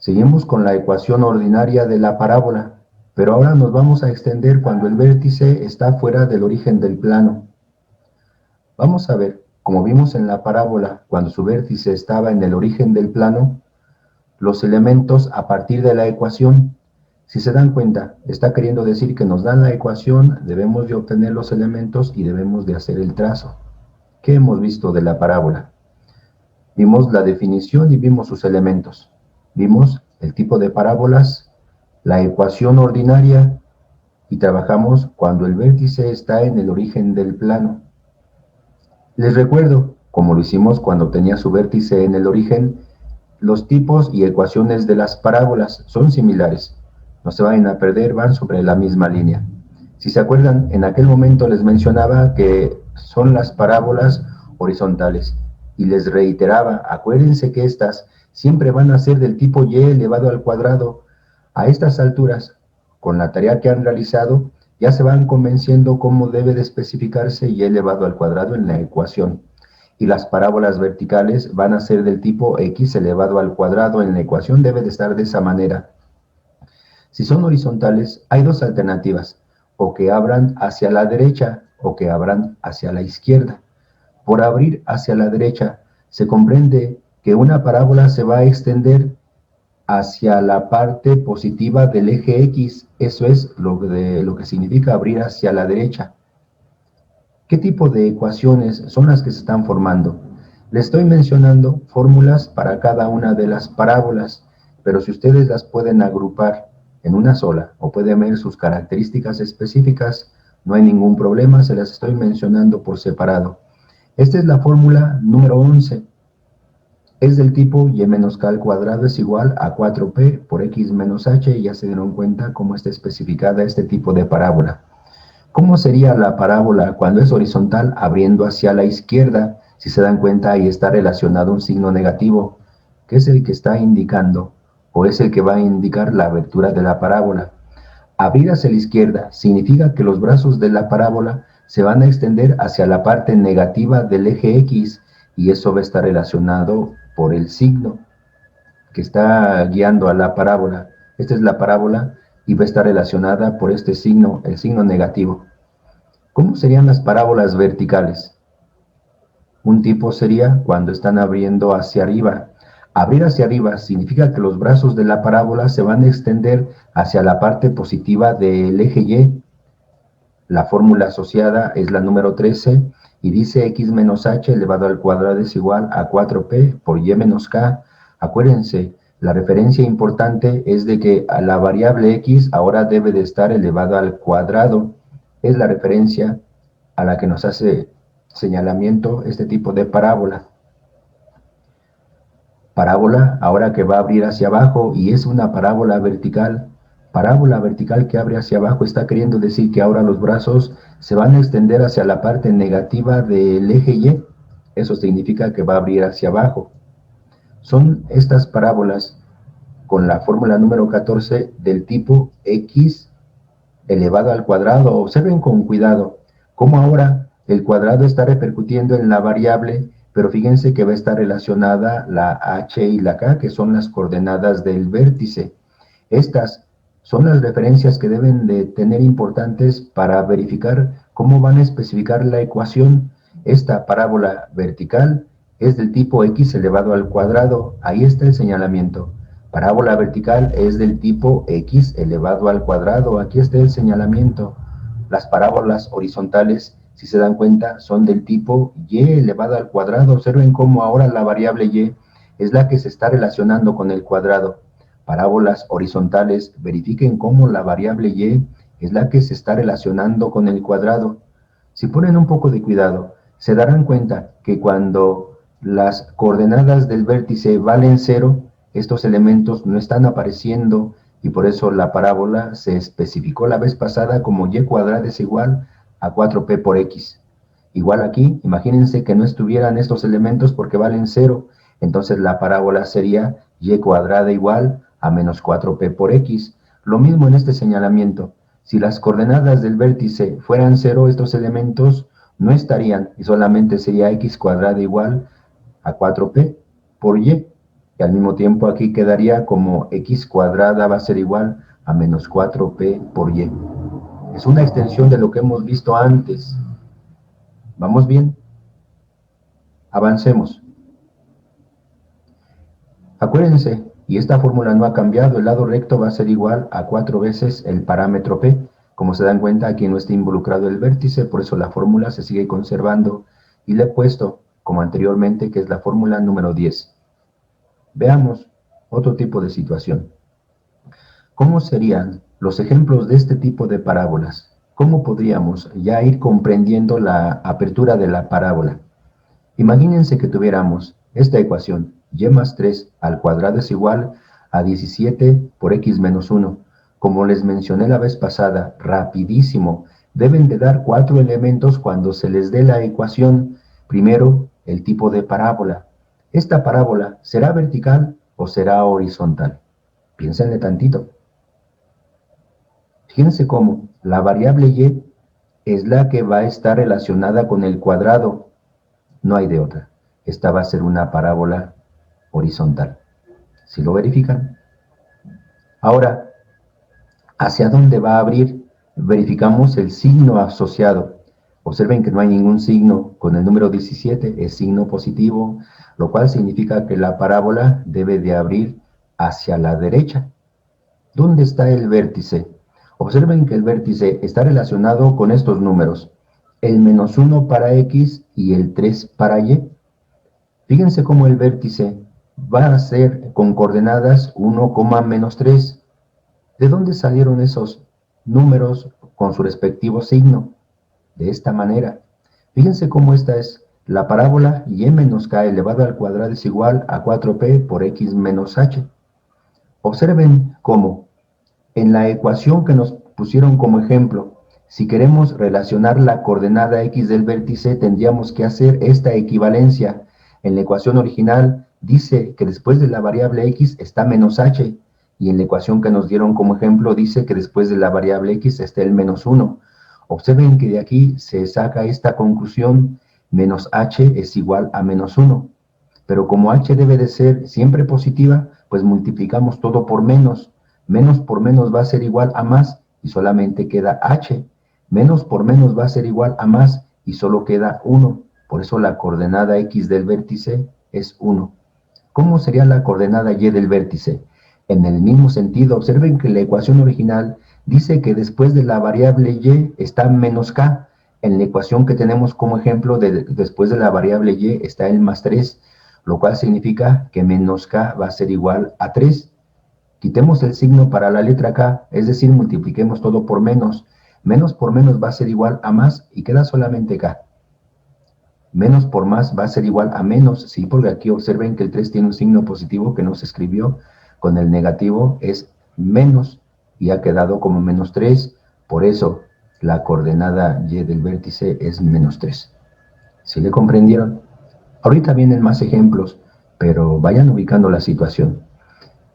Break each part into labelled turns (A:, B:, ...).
A: Seguimos con la ecuación ordinaria de la parábola, pero ahora nos vamos a extender cuando el vértice está fuera del origen del plano. Vamos a ver, como vimos en la parábola, cuando su vértice estaba en el origen del plano, los elementos a partir de la ecuación. Si se dan cuenta, está queriendo decir que nos dan la ecuación, debemos de obtener los elementos y debemos de hacer el trazo. ¿Qué hemos visto de la parábola? Vimos la definición y vimos sus elementos. Vimos el tipo de parábolas, la ecuación ordinaria y trabajamos cuando el vértice está en el origen del plano. Les recuerdo, como lo hicimos cuando tenía su vértice en el origen, los tipos y ecuaciones de las parábolas son similares. No se vayan a perder, van sobre la misma línea. Si se acuerdan, en aquel momento les mencionaba que son las parábolas horizontales. Y les reiteraba, acuérdense que estas siempre van a ser del tipo y elevado al cuadrado. A estas alturas, con la tarea que han realizado, ya se van convenciendo cómo debe de especificarse y elevado al cuadrado en la ecuación. Y las parábolas verticales van a ser del tipo x elevado al cuadrado en la ecuación, debe de estar de esa manera. Si son horizontales, hay dos alternativas, o que abran hacia la derecha o que abran hacia la izquierda. Por abrir hacia la derecha, se comprende que una parábola se va a extender hacia la parte positiva del eje X, eso es lo que significa abrir hacia la derecha. ¿Qué tipo de ecuaciones son las que se están formando? Les estoy mencionando fórmulas para cada una de las parábolas, pero si ustedes las pueden agrupar en una sola o pueden ver sus características específicas, no hay ningún problema, se las estoy mencionando por separado. Esta es la fórmula número 11. Es del tipo y menos k al cuadrado es igual a 4p por x menos h, y ya se dieron cuenta cómo está especificada este tipo de parábola. ¿Cómo sería la parábola cuando es horizontal abriendo hacia la izquierda? Si se dan cuenta, ahí está relacionado un signo negativo, que es el que está indicando, o es el que va a indicar la abertura de la parábola. Abrir hacia la izquierda significa que los brazos de la parábola se van a extender hacia la parte negativa del eje X, y eso va a estar relacionado por el signo que está guiando a la parábola. Esta es la parábola y va a estar relacionada por este signo, el signo negativo. ¿Cómo serían las parábolas verticales? Un tipo sería cuando están abriendo hacia arriba. Abrir hacia arriba significa que los brazos de la parábola se van a extender hacia la parte positiva del eje Y. La fórmula asociada es la número 13 y dice x menos h elevado al cuadrado es igual a 4p por y menos k. Acuérdense, la referencia importante es de que a la variable x ahora debe de estar elevado al cuadrado. Es la referencia a la que nos hace señalamiento este tipo de parábola. Parábola ahora que va a abrir hacia abajo y es una parábola vertical. Parábola vertical que abre hacia abajo está queriendo decir que ahora los brazos se van a extender hacia la parte negativa del eje Y. Eso significa que va a abrir hacia abajo. Son estas parábolas con la fórmula número 14 del tipo x elevado al cuadrado. Observen con cuidado cómo ahora el cuadrado está repercutiendo en la variable, pero fíjense que va a estar relacionada la h y la k, que son las coordenadas del vértice. Estas son las referencias que deben de tener importantes para verificar cómo van a especificar la ecuación. Esta parábola vertical es del tipo x elevado al cuadrado. Ahí está el señalamiento. Parábola vertical es del tipo x elevado al cuadrado. Aquí está el señalamiento. Las parábolas horizontales, si se dan cuenta, son del tipo y elevado al cuadrado. Observen cómo ahora la variable y es la que se está relacionando con el cuadrado. Parábolas horizontales, verifiquen cómo la variable y es la que se está relacionando con el cuadrado. Si ponen un poco de cuidado, se darán cuenta que cuando las coordenadas del vértice valen 0, estos elementos no están apareciendo, y por eso la parábola se especificó la vez pasada como y cuadrada es igual a 4p por x. Igual aquí, imagínense que no estuvieran estos elementos porque valen 0, entonces la parábola sería y cuadrada igual a menos 4p por x. Lo mismo en este señalamiento. Si las coordenadas del vértice fueran 0, estos elementos no estarían y solamente sería x cuadrada igual a 4p por y. Y al mismo tiempo aquí quedaría como x cuadrada va a ser igual a menos 4p por y. Es una extensión de lo que hemos visto antes. ¿Vamos bien? Avancemos. Acuérdense, y esta fórmula no ha cambiado, el lado recto va a ser igual a 4 veces el parámetro p. Como se dan cuenta, aquí no está involucrado el vértice, por eso la fórmula se sigue conservando y le he puesto, como anteriormente, que es la fórmula número 10. Veamos otro tipo de situación. ¿Cómo serían los ejemplos de este tipo de parábolas? ¿Cómo podríamos ya ir comprendiendo la apertura de la parábola? Imagínense que tuviéramos esta ecuación, y más 3 al cuadrado es igual a 17 por x menos 1. Como les mencioné la vez pasada, rapidísimo, deben de dar 4 elementos cuando se les dé la ecuación. Primero, el tipo de parábola. ¿Esta parábola será vertical o será horizontal? Piénsenle tantito. Fíjense cómo la variable y es la que va a estar relacionada con el cuadrado. No hay de otra. Esta va a ser una parábola horizontal. ¿Sí lo verifican? Ahora, ¿hacia dónde va a abrir? Verificamos el signo asociado. Observen que no hay ningún signo con el número 17, es signo positivo, lo cual significa que la parábola debe de abrir hacia la derecha. ¿Dónde está el vértice? Observen que el vértice está relacionado con estos números, el menos 1 para x y el 3 para y. Fíjense cómo el vértice va a ser con coordenadas 1, menos 3. ¿De dónde salieron esos números con su respectivo signo? De esta manera. Fíjense cómo esta es la parábola y menos k elevado al cuadrado es igual a 4p por x menos h. Observen cómo en la ecuación que nos pusieron como ejemplo, si queremos relacionar la coordenada x del vértice, tendríamos que hacer esta equivalencia. En la ecuación original dice que después de la variable x está menos h, y en la ecuación que nos dieron como ejemplo dice que después de la variable x está el menos 1. Observen que de aquí se saca esta conclusión, menos h es igual a menos 1. Pero como h debe de ser siempre positiva, pues multiplicamos todo por menos. Menos por menos va a ser igual a más y solamente queda h. Menos por menos va a ser igual a más y solo queda 1. Por eso la coordenada x del vértice es 1. ¿Cómo sería la coordenada y del vértice? En el mismo sentido, observen que la ecuación original dice que después de la variable y está menos k. En la ecuación que tenemos como ejemplo, después de la variable y está el más 3, lo cual significa que menos k va a ser igual a 3. Quitemos el signo para la letra k, es decir, multipliquemos todo por menos. Menos por menos va a ser igual a más y queda solamente k. Menos por más va a ser igual a menos, sí, porque aquí observen que el 3 tiene un signo positivo que no se escribió, con el negativo es menos y ha quedado como menos 3, por eso la coordenada y del vértice es menos 3. ¿Sí le comprendieron? Ahorita vienen más ejemplos, pero vayan ubicando la situación.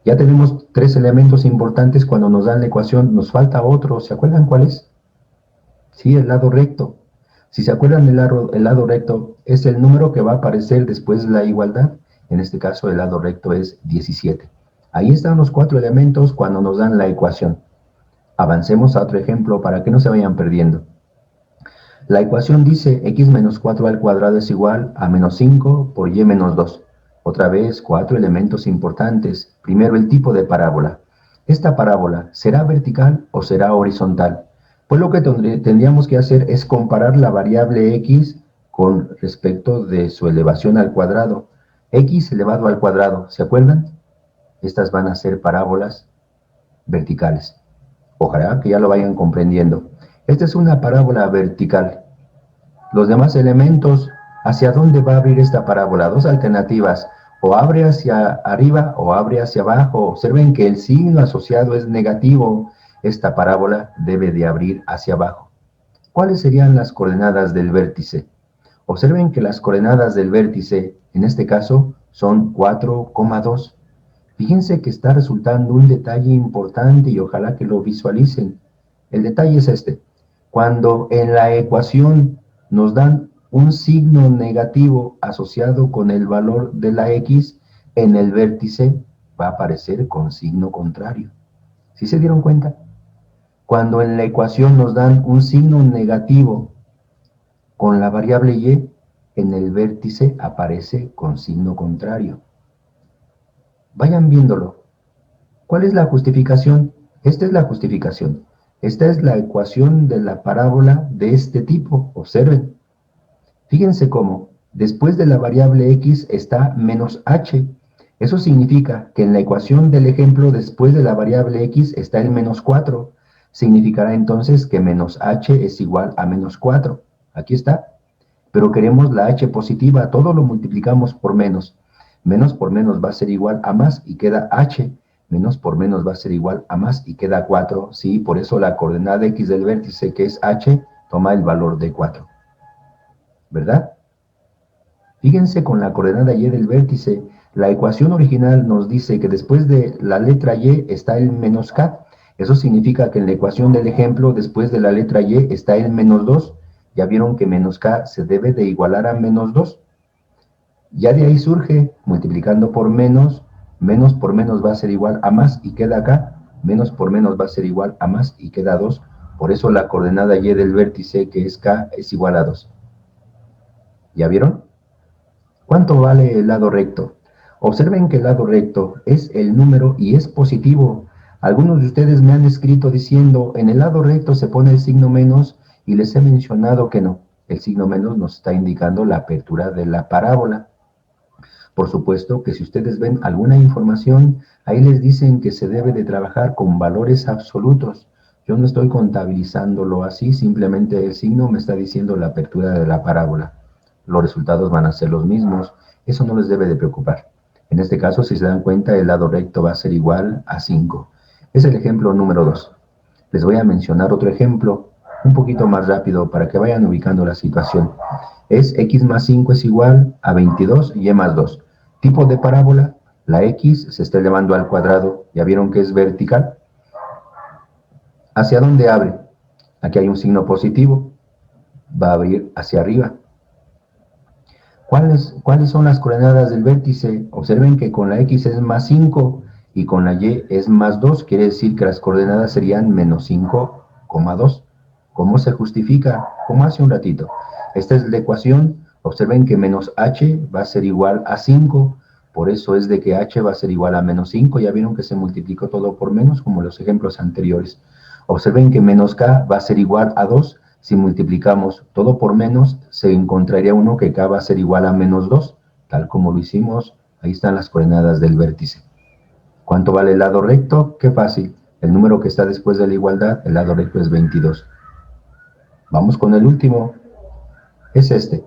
A: Ya tenemos 3 elementos importantes cuando nos dan la ecuación, nos falta otro, ¿se acuerdan cuál es? Sí, el lado recto. Si se acuerdan, el lado recto es el número que va a aparecer después de la igualdad. En este caso, el lado recto es 17. Ahí están los 4 elementos cuando nos dan la ecuación. Avancemos a otro ejemplo para que no se vayan perdiendo. La ecuación dice x menos 4 al cuadrado es igual a menos 5 por y menos 2. Otra vez, 4 elementos importantes. Primero, el tipo de parábola. ¿Esta parábola será vertical o será horizontal? Pues lo que tendríamos que hacer es comparar la variable x con respecto de su elevación al cuadrado. X elevado al cuadrado, ¿se acuerdan? Estas van a ser parábolas verticales. Ojalá que ya lo vayan comprendiendo. Esta es una parábola vertical. Los demás elementos, ¿hacia dónde va a abrir esta parábola? Dos alternativas, o abre hacia arriba o abre hacia abajo. Observen que el signo asociado es negativo. Esta parábola debe de abrir hacia abajo. ¿Cuáles serían las coordenadas del vértice? Observen que las coordenadas del vértice, en este caso, son 4,2. Fíjense que está resultando un detalle importante y ojalá que lo visualicen. El detalle es este. Cuando en la ecuación nos dan un signo negativo asociado con el valor de la x, en el vértice va a aparecer con signo contrario. ¿Sí se dieron cuenta? Cuando en la ecuación nos dan un signo negativo con la variable y, en el vértice aparece con signo contrario. Vayan viéndolo. ¿Cuál es la justificación? Esta es la justificación. Esta es la ecuación de la parábola de este tipo. Observen. Fíjense cómo después de la variable x está menos h. Eso significa que en la ecuación del ejemplo después de la variable x está el menos 4. Significará entonces que menos h es igual a menos 4. Aquí está. Pero queremos la h positiva, todo lo multiplicamos por menos. Menos por menos va a ser igual a más y queda h. Menos por menos va a ser igual a más y queda 4. Sí, por eso la coordenada x del vértice, que es h, toma el valor de 4. ¿Verdad? Fíjense con la coordenada y del vértice, la ecuación original nos dice que después de la letra y está el menos k. Eso significa que en la ecuación del ejemplo, después de la letra y está el menos 2. Ya vieron que menos k se debe de igualar a menos 2. Ya de ahí surge, multiplicando por menos por menos va a ser igual a más y queda acá. Menos por menos va a ser igual a más y queda 2. Por eso la coordenada y del vértice, que es k, es igual a 2. ¿Ya vieron? ¿Cuánto vale el lado recto? Observen que el lado recto es el número y es positivo. Algunos de ustedes me han escrito diciendo, en el lado recto se pone el signo menos, y les he mencionado que no. El signo menos nos está indicando la apertura de la parábola. Por supuesto que si ustedes ven alguna información, ahí les dicen que se debe de trabajar con valores absolutos. Yo no estoy contabilizándolo así, simplemente el signo me está diciendo la apertura de la parábola. Los resultados van a ser los mismos, eso no les debe de preocupar. En este caso, si se dan cuenta, el lado recto va a ser igual a 5. Es el ejemplo número 2. Les voy a mencionar otro ejemplo, un poquito más rápido para que vayan ubicando la situación. Es x más 5 es igual a 22 y más 2. Tipo de parábola, la x se está elevando al cuadrado. ¿Ya vieron que es vertical? ¿Hacia dónde abre? Aquí hay un signo positivo, va a abrir hacia arriba. ¿Cuáles son las coordenadas del vértice? Observen que con la x es más 5 y con la y es más 2, quiere decir que las coordenadas serían menos 5,2. ¿Cómo se justifica? Como hace un ratito. Esta es la ecuación. Observen que menos h va a ser igual a 5, por eso es de que h va a ser igual a menos 5. Ya vieron que se multiplicó todo por menos, como los ejemplos anteriores. Observen que menos k va a ser igual a 2. Si multiplicamos todo por menos, se encontraría uno que k va a ser igual a menos 2, tal como lo hicimos. Ahí están las coordenadas del vértice. ¿Cuánto vale el lado recto? Qué fácil. El número que está después de la igualdad, el lado recto es 22. Vamos con el último. Es este.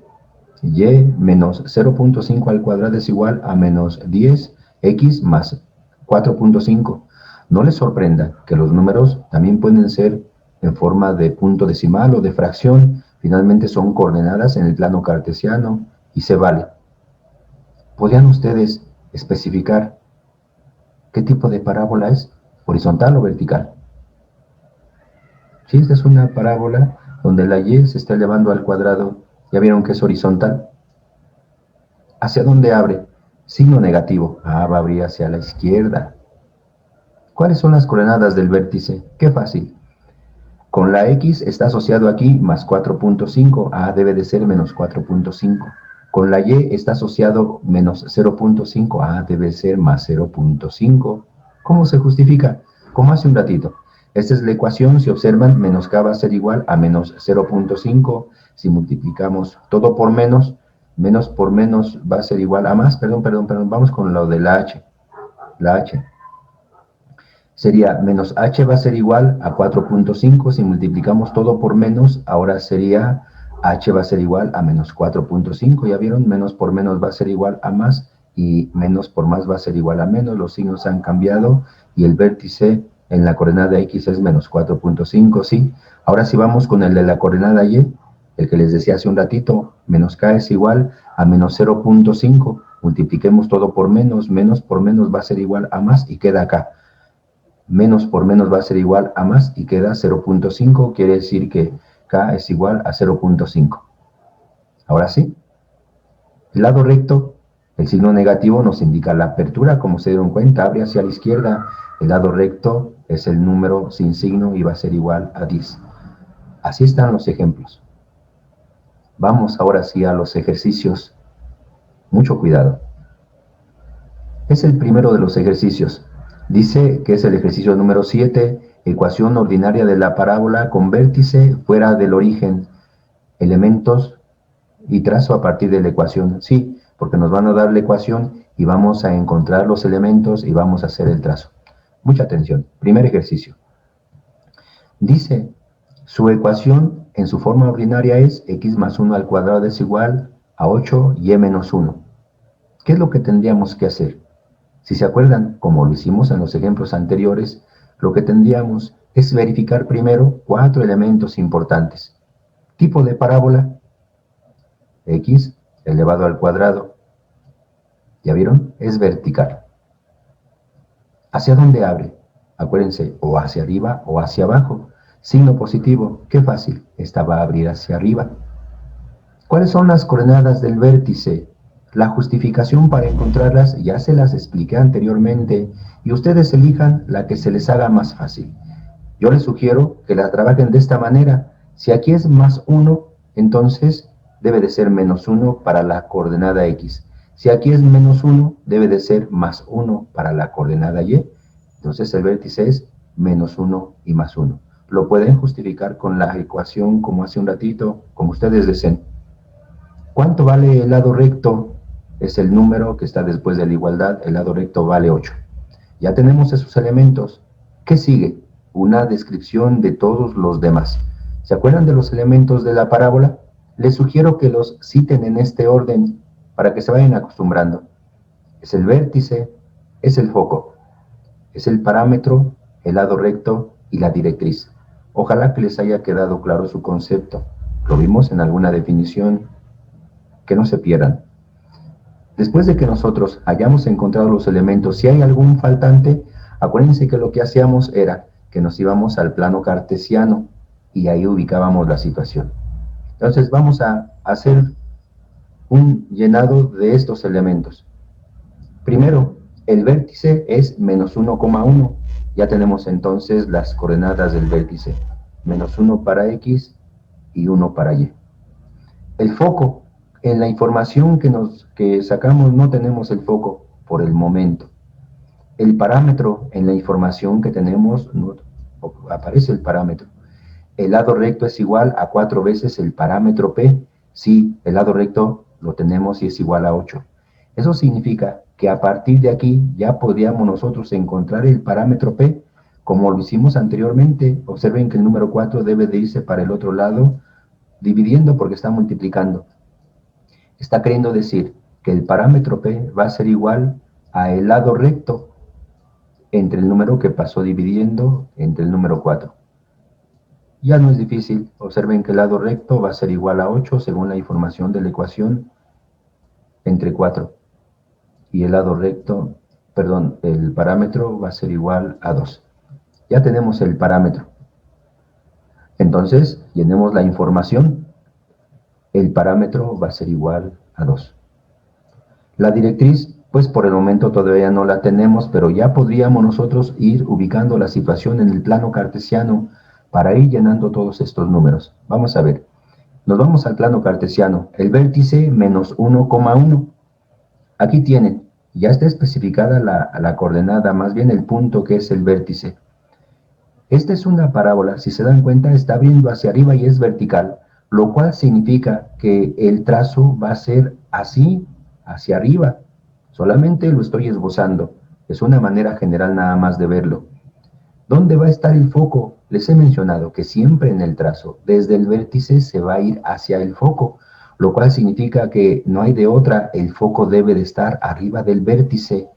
A: Y menos 0.5 al cuadrado es igual a menos 10x más 4.5. No les sorprenda que los números también pueden ser en forma de punto decimal o de fracción. Finalmente son coordenadas en el plano cartesiano y se vale. ¿Podrían ustedes especificar qué tipo de parábola es? ¿Horizontal o vertical? Si esta es una parábola donde la y se está elevando al cuadrado, ¿ya vieron que es horizontal? ¿Hacia dónde abre? Signo negativo. Va a abrir hacia la izquierda. ¿Cuáles son las coordenadas del vértice? Qué fácil. Con la x está asociado aquí más 4.5. Debe de ser menos 4.5. Con la y está asociado menos 0.5. Debe ser más 0.5. ¿Cómo se justifica? Como hace un ratito. Esta es la ecuación. Si observan, menos k va a ser igual a menos 0.5. Si multiplicamos todo por menos por menos va a ser igual a más. Perdón. Vamos con lo de la h. La h. Sería menos h va a ser igual a 4.5. Si multiplicamos todo por menos, ahora sería h va a ser igual a menos 4.5. ¿Ya vieron? Menos por menos va a ser igual a más y menos por más va a ser igual a menos. Los signos han cambiado y el vértice en la coordenada x es menos 4.5, ¿sí? Ahora sí vamos con el de la coordenada y, el que les decía hace un ratito, menos k es igual a menos 0.5. Multipliquemos todo por menos por menos va a ser igual a más y queda acá. Menos por menos va a ser igual a más y queda 0.5, quiere decir que k es igual a 0.5. Ahora sí, el lado recto, El signo negativo nos indica la apertura, como se dieron cuenta, abre hacia la izquierda. El lado recto es el número sin signo y va a ser igual a 10. Así están los ejemplos. Vamos ahora sí a los ejercicios. Mucho cuidado. Es el primero de los ejercicios. Dice que es el ejercicio número 7, ecuación ordinaria de la parábola con vértice fuera del origen, elementos y trazo a partir de la ecuación. Sí, porque nos van a dar la ecuación y vamos a encontrar los elementos y vamos a hacer el trazo. Mucha atención. Primer ejercicio. Dice, su ecuación en su forma ordinaria es x más 1 al cuadrado es igual a 8y menos 1. ¿Qué es lo que tendríamos que hacer? Si se acuerdan, como lo hicimos en los ejemplos anteriores, lo que tendríamos es verificar primero 4 elementos importantes. Tipo de parábola, x elevado al cuadrado. ¿Ya vieron? Es vertical. ¿Hacia dónde abre? Acuérdense, o hacia arriba o hacia abajo. Signo positivo, qué fácil, esta va a abrir hacia arriba. ¿Cuáles son las coordenadas del vértice? La justificación para encontrarlas ya se las expliqué anteriormente y ustedes elijan la que se les haga más fácil. Yo les sugiero que la trabajen de esta manera. Si aquí es más 1, entonces debe de ser menos 1 para la coordenada x. Si aquí es menos 1, debe de ser más 1 para la coordenada y. Entonces el vértice es menos 1 y más 1. Lo pueden justificar con la ecuación como hace un ratito, como ustedes deseen. ¿Cuánto vale el lado recto? Es el número que está después de la igualdad. El lado recto vale 8. Ya tenemos esos elementos. ¿Qué sigue? Una descripción de todos los demás. ¿Se acuerdan de los elementos de la parábola? Les sugiero que los citen en este orden para que se vayan acostumbrando. Es el vértice, es el foco, es el parámetro, el lado recto y la directriz. Ojalá que les haya quedado claro su concepto. Lo vimos en alguna definición. Que no se pierdan. Después de que nosotros hayamos encontrado los elementos, si hay algún faltante, acuérdense que lo que hacíamos era que nos íbamos al plano cartesiano y ahí ubicábamos la situación. Entonces vamos a hacer un llenado de estos elementos. Primero, el vértice es menos 1,1. Ya tenemos entonces las coordenadas del vértice. Menos 1 para x y 1 para y. El foco. En la información que sacamos no tenemos el foco por el momento. El parámetro, en la información que tenemos no aparece el parámetro. El lado recto es igual a 4 veces el parámetro P. Sí, el lado recto lo tenemos y es igual a 8. Eso significa que a partir de aquí ya podríamos nosotros encontrar el parámetro P como lo hicimos anteriormente. Observen que el número 4 debe de irse para el otro lado dividiendo porque está multiplicando. Está queriendo decir que el parámetro P va a ser igual a el lado recto entre el número que pasó dividiendo entre el número 4. Ya no es difícil. Observen que el lado recto va a ser igual a 8 según la información de la ecuación entre 4. Y el lado recto, perdón, el parámetro va a ser igual a 2. Ya tenemos el parámetro. Entonces, llenemos la información. El parámetro va a ser igual a 2. La directriz, pues por el momento todavía no la tenemos, pero ya podríamos nosotros ir ubicando la situación en el plano cartesiano para ir llenando todos estos números. Vamos a ver. Nos vamos al plano cartesiano. El vértice menos 1,1. Aquí tienen, ya está especificada la coordenada, más bien el punto que es el vértice. Esta es una parábola, si se dan cuenta, está viendo hacia arriba y es vertical, lo cual significa que el trazo va a ser así, hacia arriba. Solamente lo estoy esbozando. Es una manera general nada más de verlo. ¿Dónde va a estar el foco? Les he mencionado que siempre en el trazo, desde el vértice se va a ir hacia el foco, lo cual significa que no hay de otra, el foco debe de estar arriba del vértice.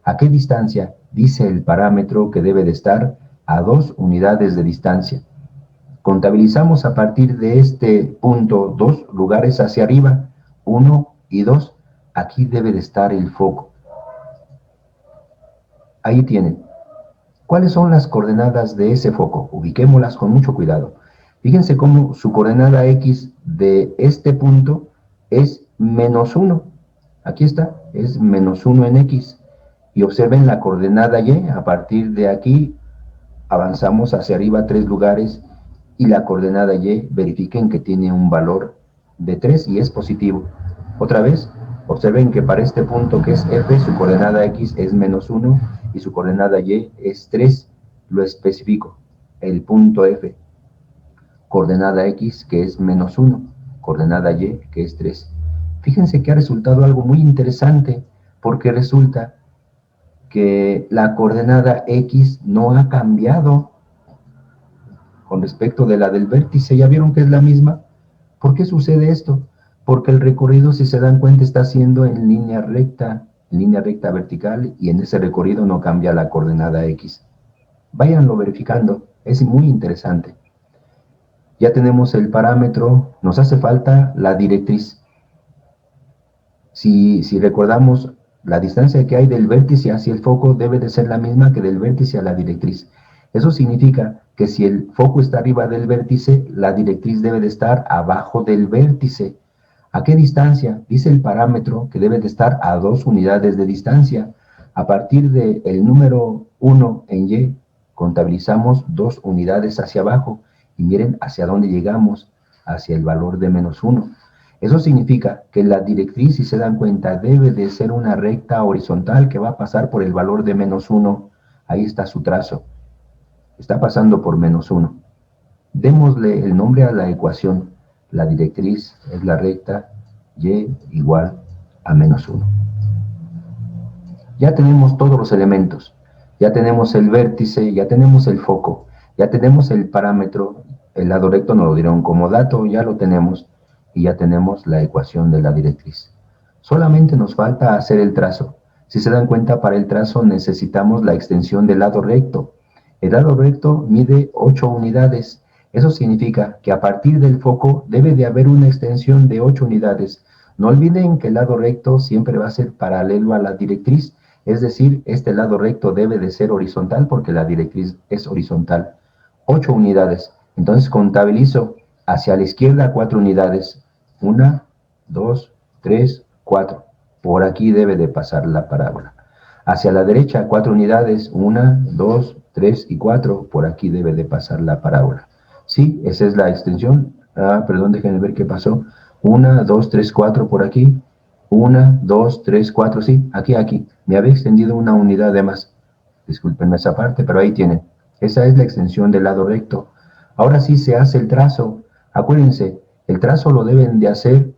A: ¿A qué distancia? Dice el parámetro que debe de estar a 2 unidades de distancia. Contabilizamos a partir de este punto 2 lugares hacia arriba, 1 y 2. Aquí debe de estar el foco. Ahí tienen. ¿Cuáles son las coordenadas de ese foco? Ubiquémoslas con mucho cuidado. Fíjense cómo su coordenada x de este punto es menos 1. Aquí está, es -1 en X. Y observen la coordenada Y, a partir de aquí avanzamos hacia arriba 3 lugares y la coordenada Y, verifiquen que tiene un valor de 3 y es positivo. Otra vez, observen que para este punto que es F, su coordenada X es -1 y su coordenada Y es 3. Lo especifico, el punto F, coordenada X que es -1, coordenada Y que es 3. Fíjense que ha resultado algo muy interesante, porque resulta que la coordenada X no ha cambiado con respecto de la del vértice. ¿Ya vieron que es la misma? ¿Por qué sucede esto? Porque el recorrido, si se dan cuenta, está haciendo en línea recta vertical, y en ese recorrido no cambia la coordenada X. Váyanlo verificando, es muy interesante. Ya tenemos el parámetro, nos hace falta la directriz. Si recordamos, la distancia que hay del vértice hacia el foco debe de ser la misma que del vértice a la directriz. Eso significa que si el foco está arriba del vértice, la directriz debe de estar abajo del vértice. ¿A qué distancia? Dice el parámetro que debe de estar a 2 unidades de distancia. A partir del número 1 en Y, contabilizamos 2 unidades hacia abajo. Y miren hacia dónde llegamos, hacia el valor de -1. Eso significa que la directriz, si se dan cuenta, debe de ser una recta horizontal que va a pasar por el valor de -1. Ahí está su trazo. Está pasando por -1. Démosle el nombre a la ecuación. La directriz es la recta Y igual a -1. Ya tenemos todos los elementos. Ya tenemos el vértice, ya tenemos el foco, ya tenemos el parámetro. El lado recto nos lo dieron como dato, ya lo tenemos. Y ya tenemos la ecuación de la directriz. Solamente nos falta hacer el trazo. Si se dan cuenta, para el trazo necesitamos la extensión del lado recto. El lado recto mide 8 unidades. Eso significa que a partir del foco debe de haber una extensión de 8 unidades. No olviden que el lado recto siempre va a ser paralelo a la directriz, es decir, este lado recto debe de ser horizontal porque la directriz es horizontal. 8 unidades. Entonces contabilizo hacia la izquierda 4 unidades. 1, 2, 3, 4. Por aquí debe de pasar la parábola. Hacia la derecha 4 unidades. 1, 2, 3 y 4. Por aquí debe de pasar la parábola. Sí, esa es la extensión. Perdón, déjenme ver qué pasó. 1, 2, 3, 4 por aquí. 1, 2, 3, 4, sí, aquí. Me había extendido una unidad de más. Disculpen esa parte, pero ahí tienen. Esa es la extensión del lado recto. Ahora sí se hace el trazo. Acuérdense, el trazo lo deben de hacer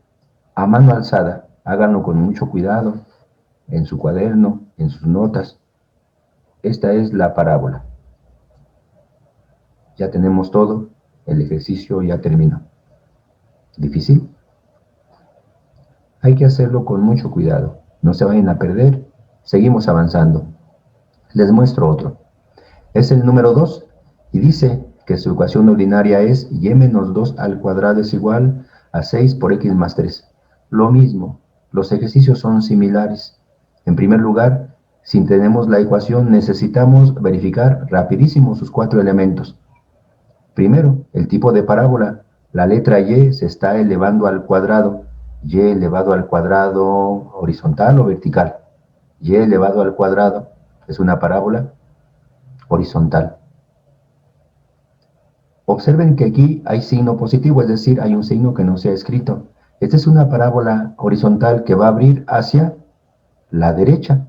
A: a mano alzada. Háganlo con mucho cuidado, en su cuaderno, en sus notas. Esta es la parábola. Ya tenemos todo, el ejercicio ya terminó. ¿Difícil? Hay que hacerlo con mucho cuidado. No se vayan a perder. Seguimos avanzando. Les muestro otro. Es el número 2 y dice que su ecuación ordinaria es y menos 2 al cuadrado es igual a 6 por x más 3. Lo mismo, los ejercicios son similares. En primer lugar, si tenemos la ecuación, necesitamos verificar rapidísimo sus 4 elementos. Primero, el tipo de parábola. La letra Y se está elevando al cuadrado. Y elevado al cuadrado horizontal o vertical. Y elevado al cuadrado es una parábola horizontal. Observen que aquí hay signo positivo, es decir, hay un signo que no se ha escrito. Esta es una parábola horizontal que va a abrir hacia la derecha.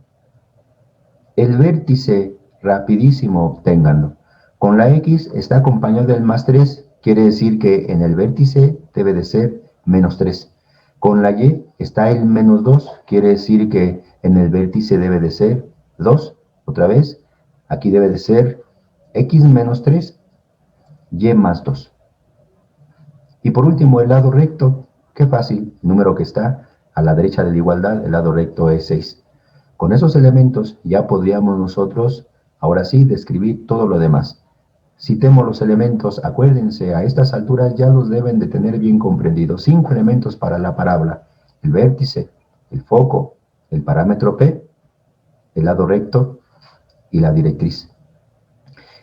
A: El vértice, rapidísimo, obténganlo. Con la X está acompañado del más 3, quiere decir que en el vértice debe de ser menos 3. Con la Y está el menos 2, quiere decir que en el vértice debe de ser 2. Otra vez, aquí debe de ser X menos 3, Y más 2. Y por último, el lado recto. Qué fácil, el número que está a la derecha de la igualdad, el lado recto es 6. Con esos elementos ya podríamos nosotros, ahora sí, describir todo lo demás. Citemos los elementos, acuérdense, a estas alturas ya los deben de tener bien comprendidos. 5 elementos para la parábola: el vértice, el foco, el parámetro P, el lado recto y la directriz.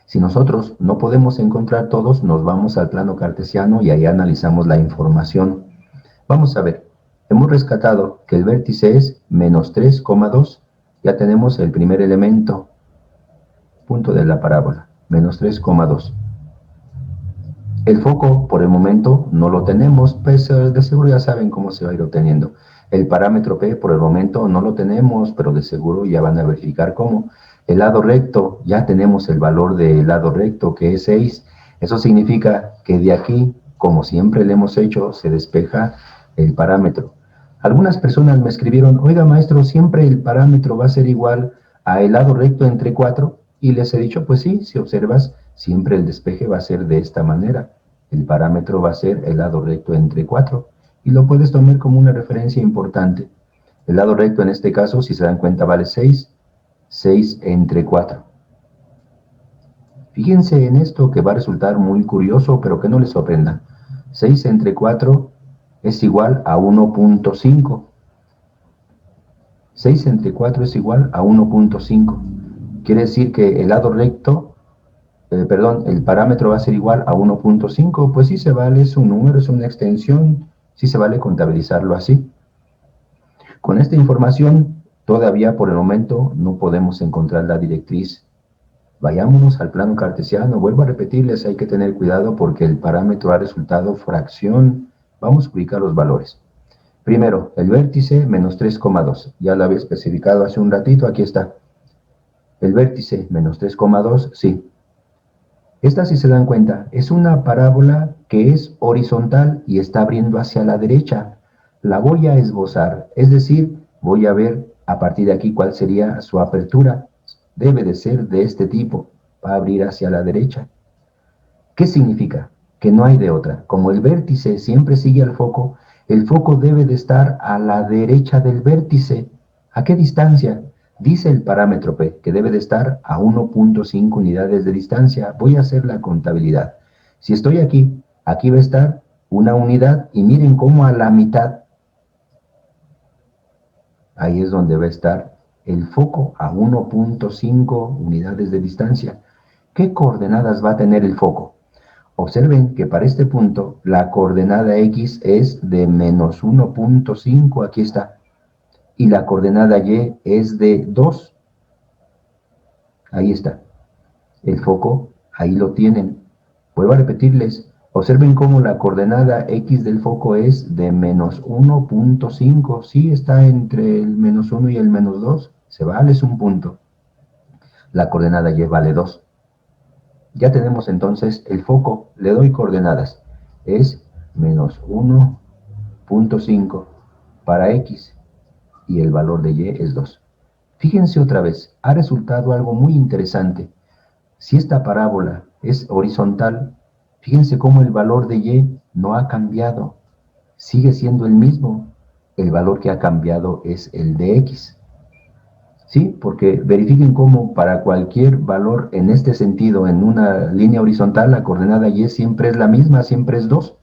A: Si nosotros no podemos encontrar todos, nos vamos al plano cartesiano y ahí analizamos la información. Vamos a ver, hemos rescatado que el vértice es menos 3,2. Ya tenemos el primer elemento, punto de la parábola, menos 3,2. El foco, por el momento, no lo tenemos, pues de seguro ya saben cómo se va a ir obteniendo. El parámetro P, por el momento, no lo tenemos, pero de seguro ya van a verificar cómo. El lado recto, ya tenemos el valor del lado recto, que es 6. Eso significa que de aquí, como siempre le hemos hecho, se despeja el parámetro. Algunas personas me escribieron, oiga maestro, siempre el parámetro va a ser igual a el lado recto entre 4, y les he dicho, pues sí, si observas, siempre el despeje va a ser de esta manera. El parámetro va a ser el lado recto entre 4, y lo puedes tomar como una referencia importante. El lado recto en este caso, si se dan cuenta, vale 6, 6 entre 4. Fíjense en esto que va a resultar muy curioso, pero que no les sorprenda. 6 entre 4 es igual a 1.5. 6 entre 4 es igual a 1.5. Quiere decir que el lado recto, el parámetro va a ser igual a 1.5. Pues sí se vale, es un número, es una extensión, sí se vale contabilizarlo así. Con esta información, todavía por el momento no podemos encontrar la directriz. Vayámonos al plano cartesiano. Vuelvo a repetirles, hay que tener cuidado porque el parámetro ha resultado fracción. Vamos a ubicar los valores. Primero, el vértice menos 3,2. Ya lo había especificado hace un ratito, aquí está. El vértice menos 3,2, sí. Esta, si se dan cuenta, es una parábola que es horizontal y está abriendo hacia la derecha. La voy a esbozar, es decir, voy a ver a partir de aquí cuál sería su apertura. Debe de ser de este tipo, va a abrir hacia la derecha. ¿Qué significa? Que no hay de otra. Como el vértice siempre sigue al foco, el foco debe de estar a la derecha del vértice. ¿A qué distancia? Dice el parámetro P que debe de estar a 1.5 unidades de distancia. Voy a hacer la contabilidad. Si estoy aquí, aquí va a estar una unidad y miren cómo a la mitad, ahí es donde va a estar el foco a 1.5 unidades de distancia. ¿Qué coordenadas va a tener el foco? Observen que para este punto la coordenada X es de menos 1.5, aquí está, y la coordenada Y es de 2, ahí está. El foco, ahí lo tienen. Vuelvo a repetirles, observen cómo la coordenada X del foco es de menos 1.5, sí está entre el menos 1 y el menos 2, se vale, es un punto. La coordenada Y vale 2. Ya tenemos entonces el foco, le doy coordenadas, es menos 1.5 para X y el valor de Y es 2. Fíjense otra vez, ha resultado algo muy interesante. Si esta parábola es horizontal, fíjense cómo el valor de Y no ha cambiado, sigue siendo el mismo. El valor que ha cambiado es el de X. ¿Sí? Porque verifiquen cómo para cualquier valor en este sentido, en una línea horizontal, la coordenada Y siempre es la misma, siempre es 2.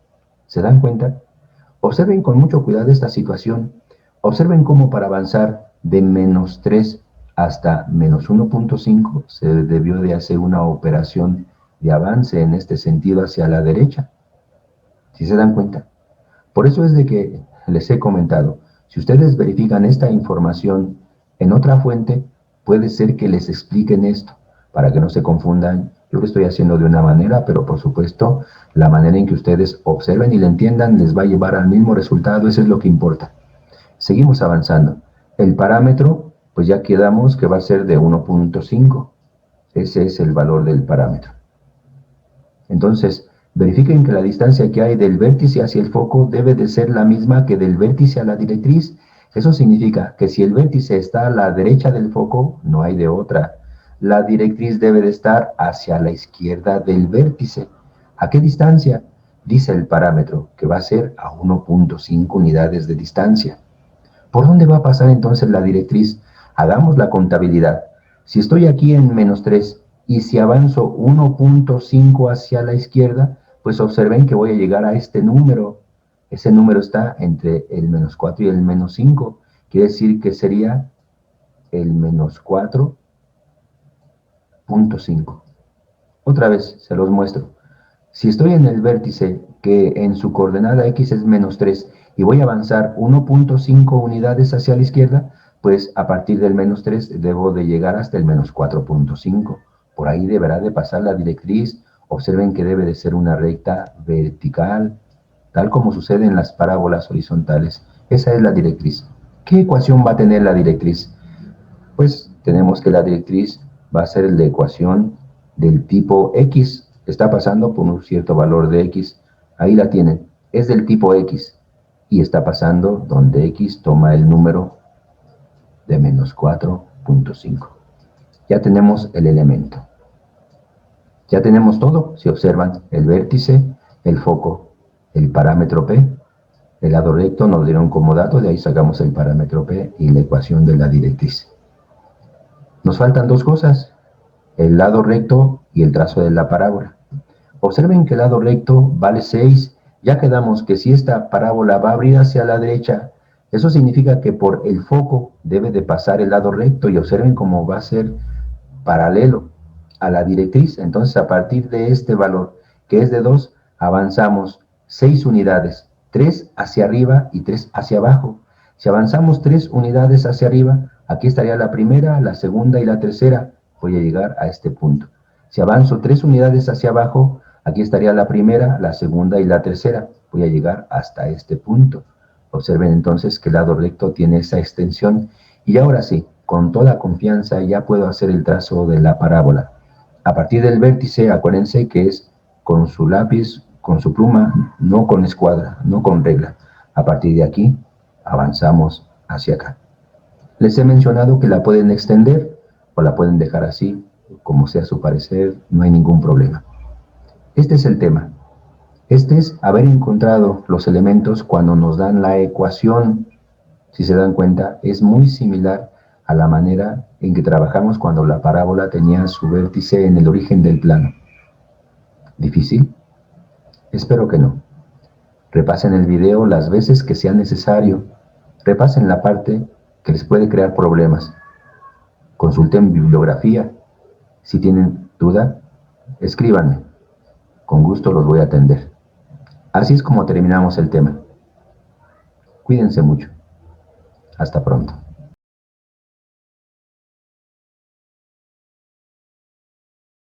A: ¿Se dan cuenta? Observen con mucho cuidado esta situación. Observen cómo para avanzar de menos 3 hasta menos 1.5 se debió de hacer una operación de avance en este sentido hacia la derecha. ¿Sí se dan cuenta? Por eso es de que les he comentado, si ustedes verifican esta información en otra fuente, puede ser que les expliquen esto, para que no se confundan. Yo lo estoy haciendo de una manera, pero por supuesto, la manera en que ustedes observen y la entiendan les va a llevar al mismo resultado, eso es lo que importa. Seguimos avanzando. El parámetro, pues ya quedamos que va a ser de 1.5. Ese es el valor del parámetro. Entonces, verifiquen que la distancia que hay del vértice hacia el foco debe de ser la misma que del vértice a la directriz. Eso significa que si el vértice está a la derecha del foco, no hay de otra. La directriz debe de estar hacia la izquierda del vértice. ¿A qué distancia? Dice el parámetro, que va a ser a 1.5 unidades de distancia. ¿Por dónde va a pasar entonces la directriz? Hagamos la contabilidad. Si estoy aquí en menos 3 y si avanzo 1.5 hacia la izquierda, pues observen que voy a llegar a este número. Ese número está entre el menos 4 y el menos 5. Quiere decir que sería el menos 4.5. Otra vez se los muestro. Si estoy en el vértice que en su coordenada X es menos 3 y voy a avanzar 1.5 unidades hacia la izquierda, pues a partir del menos 3 debo de llegar hasta el menos 4.5. Por ahí deberá de pasar la directriz. Observen que debe de ser una recta vertical, tal como sucede en las parábolas horizontales. Esa es la directriz. ¿Qué ecuación va a tener la directriz? Pues tenemos que la directriz va a ser la ecuación del tipo X. Está pasando por un cierto valor de X. Ahí la tienen. Es del tipo X. Y está pasando donde X toma el número de menos 4.5. Ya tenemos el elemento. Ya tenemos todo. Si observan, el vértice, el foco, el parámetro P, el lado recto nos dieron como dato, de ahí sacamos el parámetro P y la ecuación de la directriz. Nos faltan dos cosas, el lado recto y el trazo de la parábola. Observen que el lado recto vale 6. Ya quedamos que si esta parábola va a abrir hacia la derecha, eso significa que por el foco debe de pasar el lado recto, y observen cómo va a ser paralelo a la directriz. Entonces, a partir de este valor, que es de 2, avanzamos 6 unidades, 3 hacia arriba y 3 hacia abajo. Si avanzamos 3 unidades hacia arriba, aquí estaría la primera, la segunda y la tercera. Voy a llegar a este punto. Si avanzo 3 unidades hacia abajo, aquí estaría la primera, la segunda y la tercera. Voy a llegar hasta este punto. Observen entonces que el lado recto tiene esa extensión. Y ahora sí, con toda confianza ya puedo hacer el trazo de la parábola. A partir del vértice, acuérdense que es con su lápiz, con su pluma, no con escuadra, no con regla. A partir de aquí, avanzamos hacia acá. Les he mencionado que la pueden extender o la pueden dejar así, como sea su parecer, no hay ningún problema. Este es el tema. Este es haber encontrado los elementos cuando nos dan la ecuación. Si se dan cuenta, es muy similar a la manera en que trabajamos cuando la parábola tenía su vértice en el origen del plano. ¿Difícil? Espero que no. Repasen el video las veces que sea necesario. Repasen la parte que les puede crear problemas. Consulten bibliografía. Si tienen duda, escríbanme. Con gusto los voy a atender. Así es como terminamos el tema. Cuídense mucho. Hasta pronto.